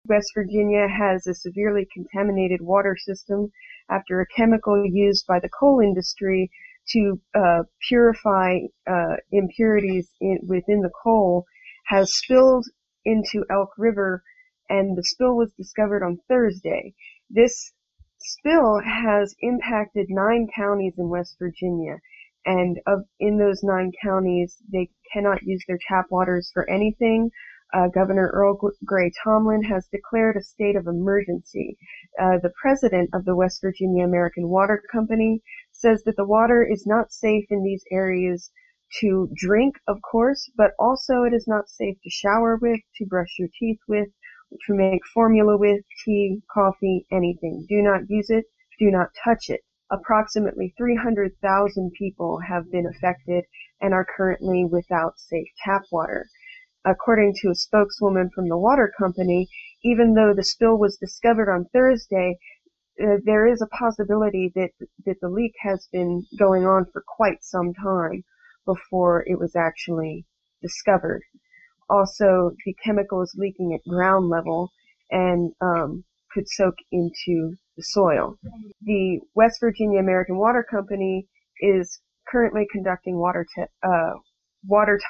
West Virginia has a severely contaminated water system after a chemical used by the coal industry to purify impurities within the coal has spilled into Elk River, and the spill was discovered on Thursday. This spill has impacted 9 counties in West Virginia, and in those 9 counties, they cannot use their tap waters for anything. Governor Earl Gray Tomlin has declared a state of emergency. The president of the West Virginia American Water Company says that the water is not safe in these areas to drink, of course, but also it is not safe to shower with, to brush your teeth with, to make formula with, tea, coffee, anything. Do not use it. Do not touch it. Approximately 300,000 people have been affected and are currently without safe tap water. According to a spokeswoman from the water company, even though the spill was discovered on Thursday, there is a possibility that the leak has been going on for quite some time before it was actually discovered. Also, the chemical is leaking at ground level and could soak into the soil. The West Virginia American Water Company is currently conducting water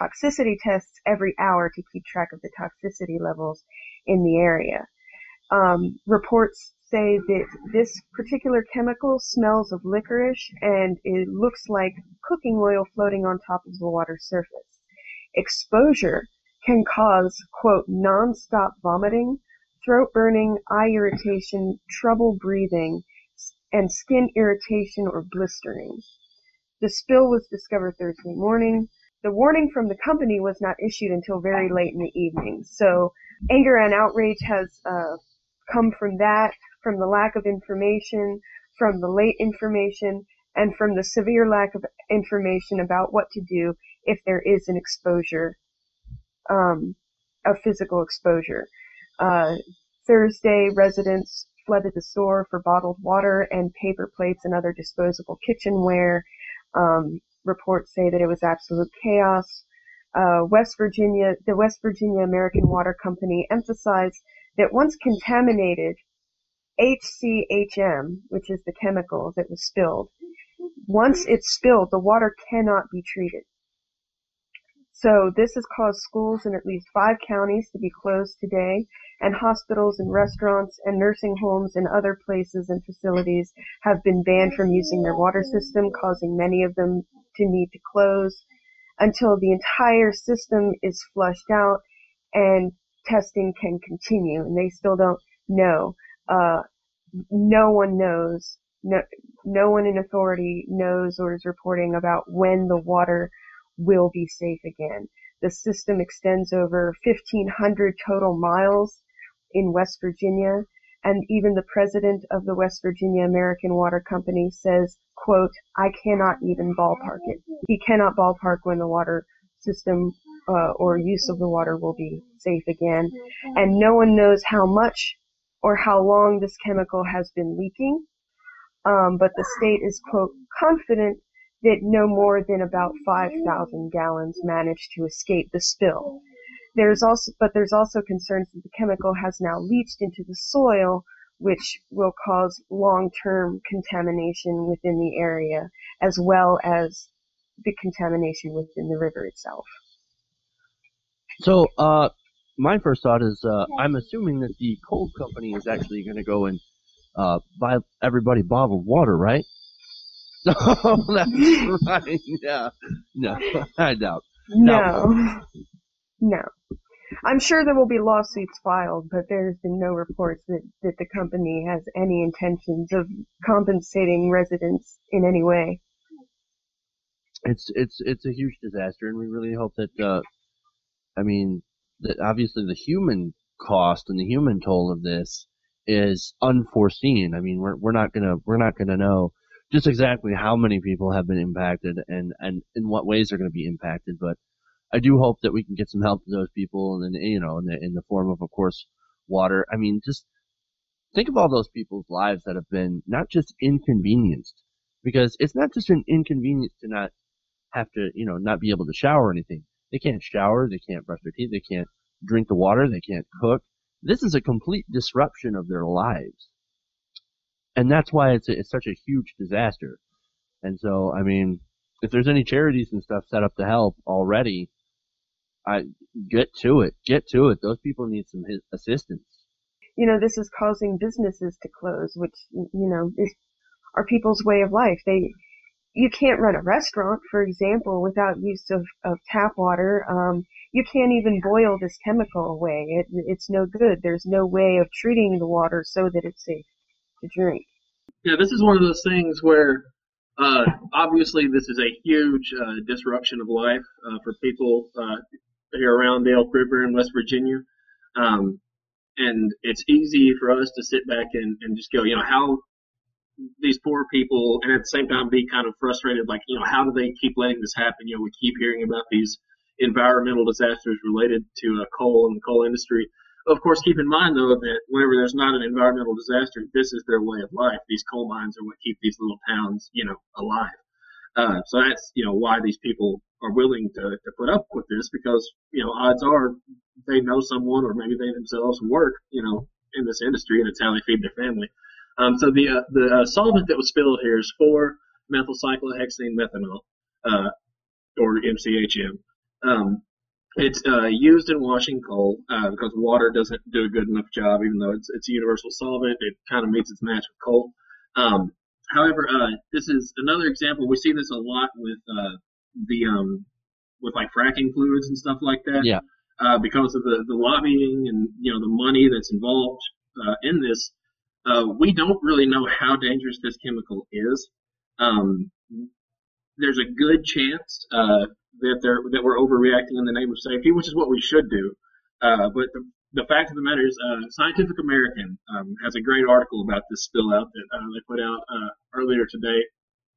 toxicity tests every hour to keep track of the toxicity levels in the area. Reports say that this particular chemical smells of licorice and it looks like cooking oil floating on top of the water surface. Exposure can cause, quote, non-stop vomiting, throat burning, eye irritation, trouble breathing, and skin irritation or blistering. The spill was discovered Thursday morning. The warning from the company was not issued until very late in the evening. So anger and outrage has come from that, from the lack of information, from the late information, and from the severe lack of information about what to do if there is an exposure, a physical exposure. Thursday, residents flooded the store for bottled water and paper plates and other disposable kitchenware. Reports say that it was absolute chaos. The West Virginia American Water Company emphasized that once contaminated, HCHM, which is the chemical that was spilled, once it's spilled, the water cannot be treated. So this has caused schools in at least 5 counties to be closed today, and hospitals and restaurants and nursing homes and other places and facilities have been banned from using their water system, causing many of them to need to close until the entire system is flushed out and testing can continue. And they still don't know. No one knows. No one in authority knows or is reporting about when the water will be safe again. The system extends over 1,500 total miles in West Virginia, and even the president of the West Virginia American Water Company says, quote, I cannot even ballpark it. He cannot ballpark when the water system or use of the water will be safe again. And no one knows how much or how long this chemical has been leaking, but the state is, quote, confident that no more than about 5,000 gallons managed to escape the spill. There's also concerns that the chemical has now leached into the soil, which will cause long-term contamination within the area, as well as the contamination within the river itself. So, my first thought is, I'm assuming that the coal company is actually going to go and buy everybody bottled water, right? Oh, that's right. Yeah. No, I doubt. No. I'm sure there will be lawsuits filed, but there's been no reports that the company has any intentions of compensating residents in any way. It's a huge disaster, and we really hope that, that obviously the human cost and the human toll of this is unforeseen. I mean, we're not gonna know just exactly how many people have been impacted and in what ways they're going to be impacted, but I do hope that we can get some help to those people, and then, in the form of course, water. I mean, just think of all those people's lives that have been not just inconvenienced, because it's not just an inconvenience to not have to, not be able to shower or anything. They can't shower, they can't brush their teeth, they can't drink the water, they can't cook, This is a complete disruption of their lives. And that's why it's such a huge disaster. And so, I mean, if there's any charities and stuff set up to help already, I get to it. Get to it. Those people need some assistance. This is causing businesses to close, which, are people's way of life. You can't run a restaurant, for example, without use of tap water. You can't even boil this chemical away. It's no good. There's no way of treating the water so that it's safe to drink. Yeah, this is one of those things where obviously this is a huge disruption of life for people here around the Elk River in West Virginia. And it's easy for us to sit back and just go, how these poor people, and at the same time be kind of frustrated, like, how do they keep letting this happen? We keep hearing about these environmental disasters related to coal and the coal industry. Of course, keep in mind, though, that whenever there's not an environmental disaster, this is their way of life. These coal mines are what keep these little towns, alive. So that's, why these people are willing to put up with this, because, odds are they know someone, or maybe they themselves work, in this industry, and it's how they feed their family. So the solvent that was spilled here is 4-methylcyclohexane methanol, or MCHM. It's used in washing coal because water doesn't do a good enough job, even though it's a universal solvent. It kind of meets its match with coal. However, this is another example. We see this a lot with with like fracking fluids and stuff like that. Yeah. Because of the lobbying and the money that's involved in this, we don't really know how dangerous this chemical is. There's a good chance that we're overreacting in the name of safety, which is what we should do. But the fact of the matter is, Scientific American has a great article about this spill out that they put out earlier today.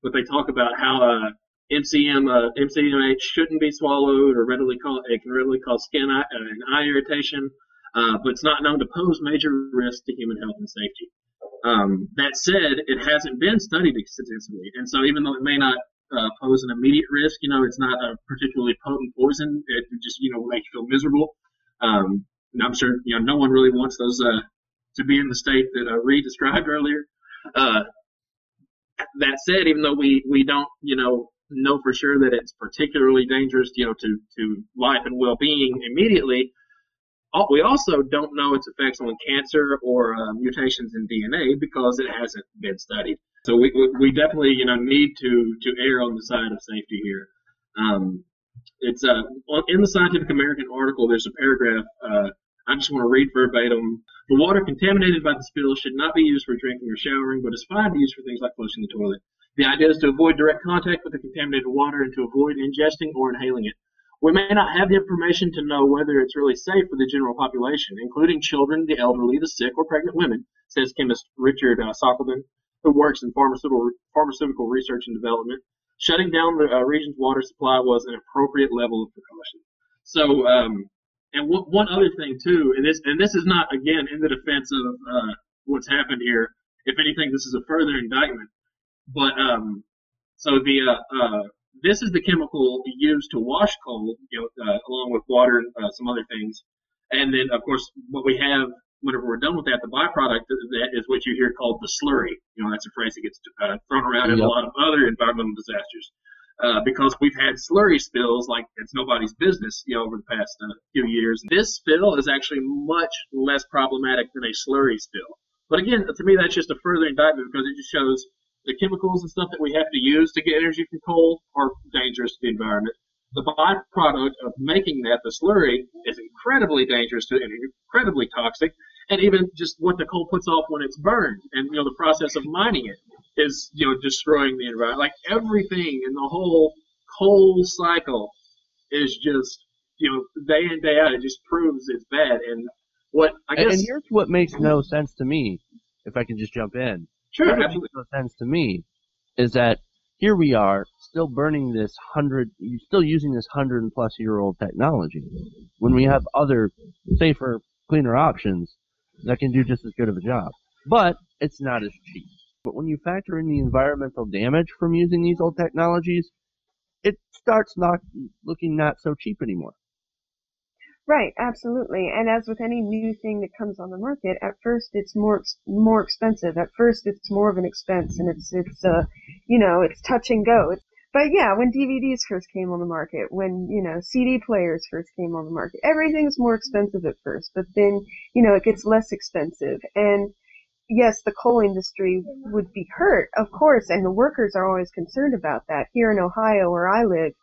But they talk about how MCMH shouldn't be swallowed, or it can readily cause skin and eye irritation, but it's not known to pose major risk to human health and safety. That said, it hasn't been studied extensively, and so even though it may not pose an immediate risk, it's not a particularly potent poison. It just make you feel miserable. And I'm sure no one really wants those to be in the state that Reed described earlier. That said, even though we don't know for sure that it's particularly dangerous to life and well-being immediately, we also don't know its effects on cancer or mutations in DNA because it hasn't been studied. So we definitely need to err on the side of safety here. It's in the Scientific American article. There's a paragraph. I just want to read verbatim. The water contaminated by the spill should not be used for drinking or showering, but is fine to use for things like flushing the toilet. The idea is to avoid direct contact with the contaminated water and to avoid ingesting or inhaling it. We may not have the information to know whether it's really safe for the general population, including children, the elderly, the sick, or pregnant women, says chemist Richard Sockelman, who works in pharmaceutical research and development. Shutting down the region's water supply was an appropriate level of precaution. So, and one other thing too, and this is not, again, in the defense of what's happened here. If anything, this is a further indictment. But so this is the chemical used to wash coal, along with water and some other things. And then, of course, what we have whenever we're done with that, the byproduct of that is what you hear called the slurry. That's a phrase that gets thrown around in a lot of other environmental disasters. Because we've had slurry spills like it's nobody's business, over the past few years. This spill is actually much less problematic than a slurry spill. But again, to me, that's just a further indictment because it just shows the chemicals and stuff that we have to use to get energy from coal are dangerous to the environment. The byproduct of making that, the slurry, is incredibly dangerous and incredibly toxic. And even just what the coal puts off when it's burned, and the process of mining it is destroying the environment. Like everything in the whole coal cycle is just day in day out. It just proves it's bad. And what I guess. And here's what makes no sense to me, if I can just jump in. Sure, what absolutely. makes no sense to me is that here we are still burning this still using this 100-plus-year-old technology when we have other safer, cleaner options that can do just as good of a job. But it's not as cheap. But when you factor in the environmental damage from using these old technologies, it starts looking not so cheap anymore. Right, absolutely. And as with any new thing that comes on the market, at first it's more expensive. At first it's more of an expense, and it's touch and go. But yeah, when DVDs first came on the market, when, CD players first came on the market, everything's more expensive at first, but then, it gets less expensive. And yes, the coal industry would be hurt, of course, and the workers are always concerned about that. Here in Ohio, where I live,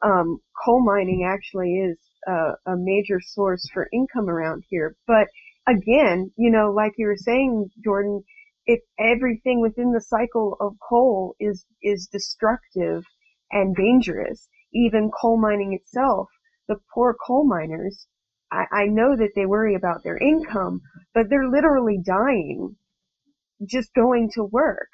coal mining actually is a major source for income around here. But again, like you were saying, Jordan, if everything within the cycle of coal is destructive and dangerous, even coal mining itself, the poor coal miners, I know that they worry about their income, but they're literally dying just going to work,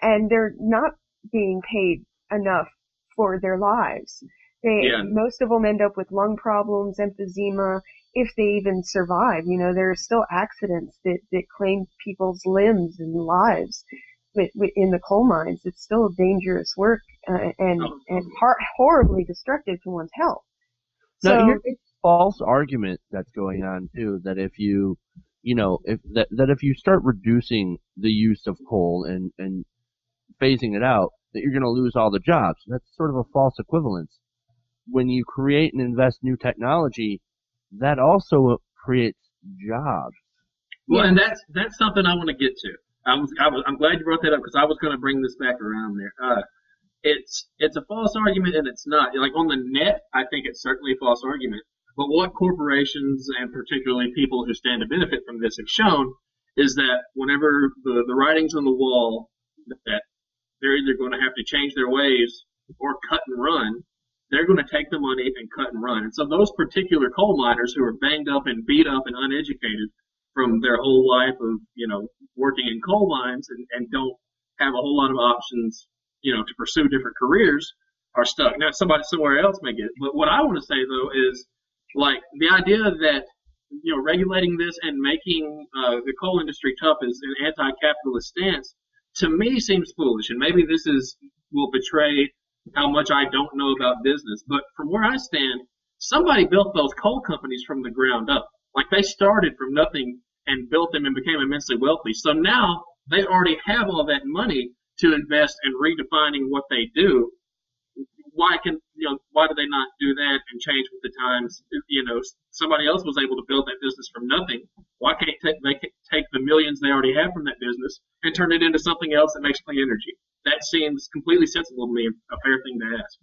and they're not being paid enough for their lives. Yeah. Most of them end up with lung problems, emphysema, if they even survive. There are still accidents that claim people's limbs and lives in the coal mines. It's still dangerous work, and horribly destructive to one's health. Now, here's a false argument that's going on too, that if you start reducing the use of coal and phasing it out, that you're going to lose all the jobs. That's sort of a false equivalence. When you create and invest new technology, that also creates jobs. Well, and that's something I want to get to. I'm glad you brought that up, because I was going to bring this back around there. It's a false argument, and it's not. Like, on the net, I think it's certainly a false argument. But what corporations, and particularly people who stand to benefit from this, have shown is that whenever the writing's on the wall that they're either going to have to change their ways or cut and run, they're going to take the money and cut and run. And so those particular coal miners who are banged up and beat up and uneducated from their whole life of, working in coal mines and don't have a whole lot of options, to pursue different careers, are stuck. Now, somebody somewhere else may get it. But what I want to say, though, is, like, the idea that, regulating this and making the coal industry tough is an anti-capitalist stance, to me, seems foolish. And maybe this will betray how much I don't know about business. But from where I stand, somebody built those coal companies from the ground up. Like, they started from nothing and built them and became immensely wealthy. So now they already have all that money to invest in redefining what they do. Why do they not do that and change with the times? Somebody else was able to build that business from nothing. Why can't they take the millions they already have from that business and turn it into something else that makes clean energy? That seems completely sensible to me, a fair thing to ask.